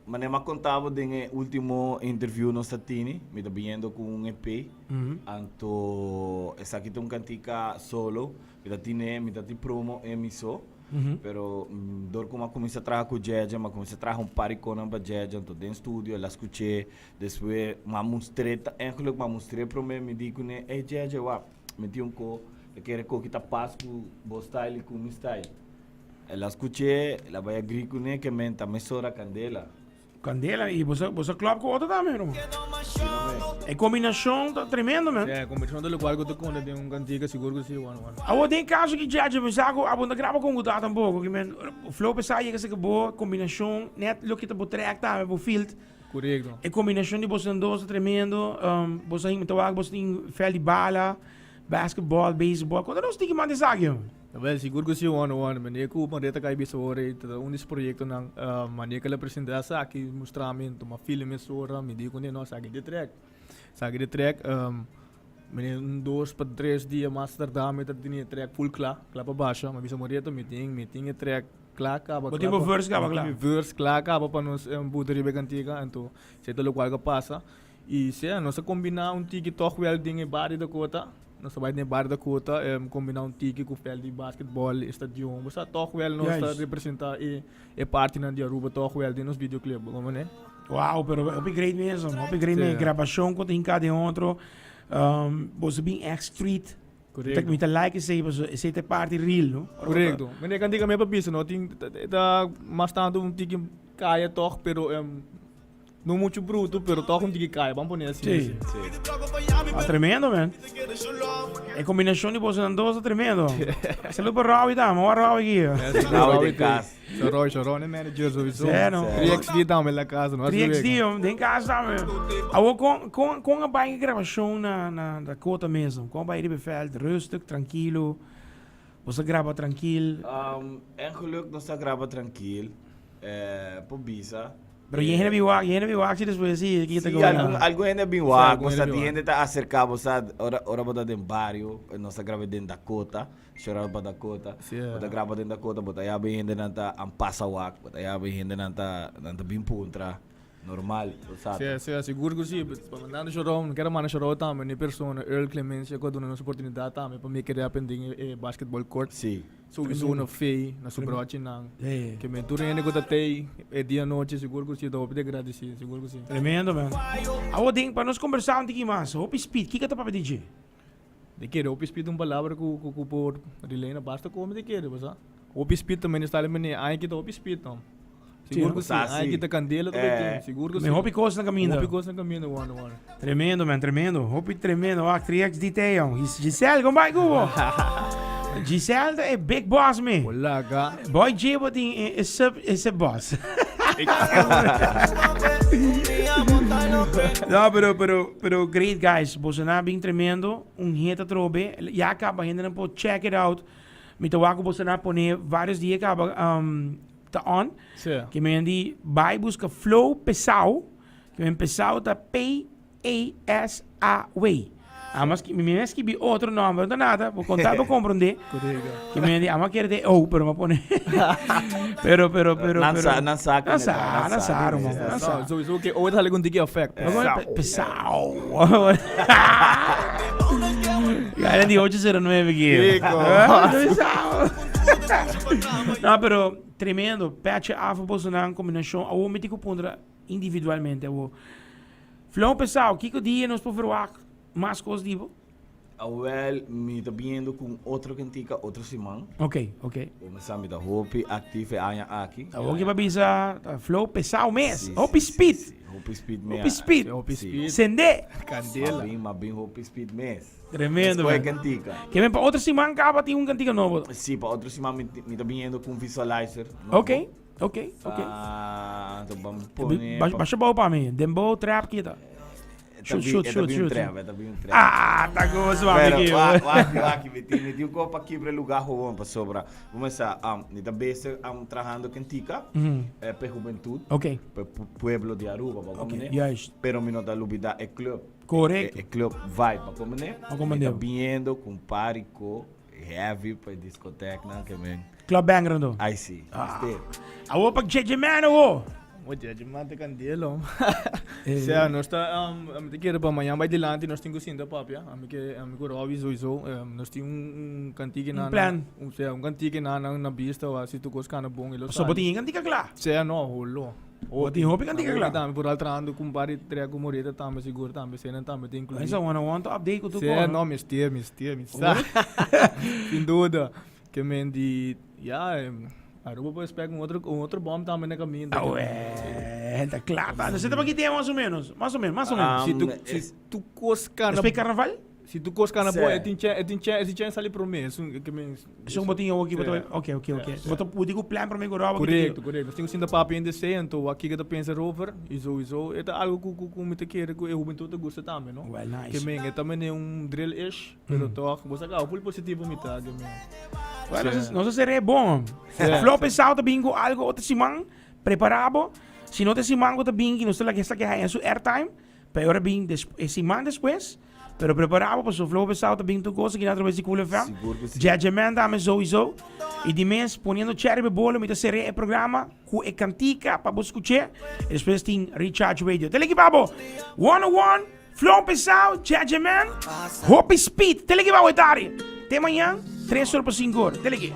mas nem me contava de último interview no Statini, me está viendo com um EP, anto essa aqui tem cantica solo, me está promo emisso, pero dor como comecei a trabalhar com Jeja, mas comecei a trabalhar party com a Jeja, então dentro do estúdio, ela escutei, depois me mostrei, eigenlijk me mostrei para mim, me digo né, Jeja, me digo um co, eu quero que kita paz com o style com o style. Ela escutei, ela vai agir com né, que me também sora candela. Candela, e você club com outro também, irmão. É combinação tá tremendo, man. É, combinação do lugar que eu tô com, tem cantiga seguro que sim, Tem caso que já mas eu não grava com o data um pouco, que man, o flow pensar que é boa, combinação, net lo que tá track tá, o field. Correto. É combinação de você dois tremendo, você ainda tá você tem fel de bala, basketball, baseball, quando nós tem que mandar isso aqui. Well, siguro ko siya one-on-one. Mani ko mandeta kay Bisore, unis proyekto ng mani kala presenta sa akin, mostramin, tuma film sora, me di ko ni no sa akin de track. Sa akin de track, mani 2 pa 3 dias master dami tat dini track full kla pa basha, mabisa mo dito meeting e track kla ka ba. Tipo verse ka ba kla? Verse kla ka ba pa nos buderi begantiga anto, sa ito lugar ka pasa. E se no sa combina un tiki toch wel dinge bari da kota. Nós vai nem bar da cota, combinar tiki com fel de basquetebol, estadião, você toch wel nós está representar e parte na de Aruba toch wel de nos videoclip, como né? Uau, pero upgrade mesmo, gravação quando em cada outro, você bem X-Street, correto. Muita like você te parte real, não? Correto. Mas nem cantiga me papisa, não tem tá mais tanto tiki caia toch, pero não muito bruto, pero toch tiki caia, vamos pôr assim. Sim. Tremendo, man. É combinação de você dois tremendo. Você lupa Rawi tá, mas Rawi aqui. Rawi de casa. Chorou, né, manager, so isso. Sério? 3XD tá na casa, não é? 3XD, tem casa também. Com a baie gravação na cota mesmo, com a baie de beveld, rustig, tranquilo. Você grava tranquilo. En geluk nós grava tranquilo, por bisa. Pero je hebt wak, si después sí, Sí, algo gente bem wak, você gente tá acercar, você ora botar dentro barrio, nós grava dentro Dakota, chora para Dakota, bota grava dentro Dakota, bota já bem gente nanta ampassa wak, bota já bem gente nanta bem puntra, normal, sabe? Sim, seguro que sim, mandando chorão, não quero mandar chorão também, nem persona, Earl Clemens, eu quando nos oportunidade também para me querer aprender basketball court. Sim. Sowieso na fei, na sobrache nang. Que me turene ko tatay, dia noite, seguro que sim, dá agradecer, seguro que sim. Tremendo, man. Ding, para nós conversar um pouquinho mais, Hope Speed, o que tá para DJ? De que Hope Speed palavra que por relay na basta como de que, basta. Hope Speed também está ali, ai que Hope Speed não. Seguro que sim, ai que tá candela também, seguro que sim. Me Hope coisa na caminho. Hope coisa na caminho, one. Tremendo, man, tremendo. Hope tremendo, 3XD tayo. Giselle, como vai, Gubo? Giselle é big boss, me. Wala ka. Boy J, wat is a boss. No, pero great guys. Bolsonaro bem tremendo. Hit trobe. Já acaba ainda não check it out. Me tawaco Bolsonaro pone vários dias acaba tá on. Sim. Que me andi vai busca flow pesado. Que me pesado tá P-A-S-A-W. Mas que me escrevi outro nome, não nada, vou contar para compreender. Que me diz, ama quer de pero me pone. Pero. Não saca. So que hoje há algum tipo de effect. Pessoal. Cara de 809 aqui. Não, pero tremendo. Patch Afro Bolsonaro combinação. Eu vou meter com pondra individualmente. Flow pessoal, que dia nós podemos ver mais coisas tipo? Well, me tá vindo com outro cantica, outro simão. Ok. Começar me da Hope, active aia aqui. Ok, babisa, flow pesado mês. Hope Speed. Hope Speed mês. Hope Speed. Sende. Candela. Mas bem Hope Speed mês. Tremendo, velho. Cantica. Que vem para outro simão, acaba tem cantica novo. Sim, para outro simão me tá vindo com visualizer. Ok. Vamos pôr. Baixa boa para mim. Dembow, trap, kita. Shoot. Tá gostoso, amigo. Aqui, me dio copa aqui para lugar ruim para sobra. Começar nita base trabalhando cantica, para juventude, para pueblo de Aruba, vamos né? Pero me nota lubida é club. Correto. É club vibe, vamos né? Tá vindo com party heavy para discoteca, que men. Club Bang rando. I see. Awo pag JJ man awo. Oye, de mate candelo. Sea, nós está, te quero para amanhã vai delante, nós temos que papia, amigo Robbie sowieso, nós temos cantiga na plan. Cantiga na pista, ou se tu gosta na bom, ele So botin cantika kla. Sea, no, holo. Botin hopi cantika kla. Também por altrando com pare treco moreta também seguro também, cena também tem incluído. Essa want to update ko to Sea, ko. no, mistia. Sem dúvida. Que men di, Aruba depois pega outro bomb também no caminho. Ah, ué, tá claro. Você tá aqui tem mais ou menos. Se tu cosca na Respeito carnaval? se tu cosca na Sim. boa, esse chance ali pro mês, que men. Isso um botinho aqui, Sim. ok. Botou o digo plan para mim agora. Correto. Nós temos ainda papo ainda sei, então aqui que tu pensa over, isso, é algo que me te quer que eu muito gosta também, não? Well, nice. Que men, também é drill ish, pero toque, você cá, o positivo me tá, que men. Bueno, Sim. no seria bom. Flow pesado também com algo outro simang preparado. Se não tem simang outro bem que não está que está que é seu airtime, pior bem simang depois. Pero preparado para o flow pesado também tu coisa que na outra vez cool FM. Seguro que sim. Judgment também sowieso. E de mês ponendo cherry bebolo, me seria o programa com a cantica para você escutar. E depois tem Recharge Radio. Telegi babo. 101 Flow pesado, Judgment. Hope Speed. Telegi babo etari. Até amanhã, 3 horas para 5 horas. Telegi.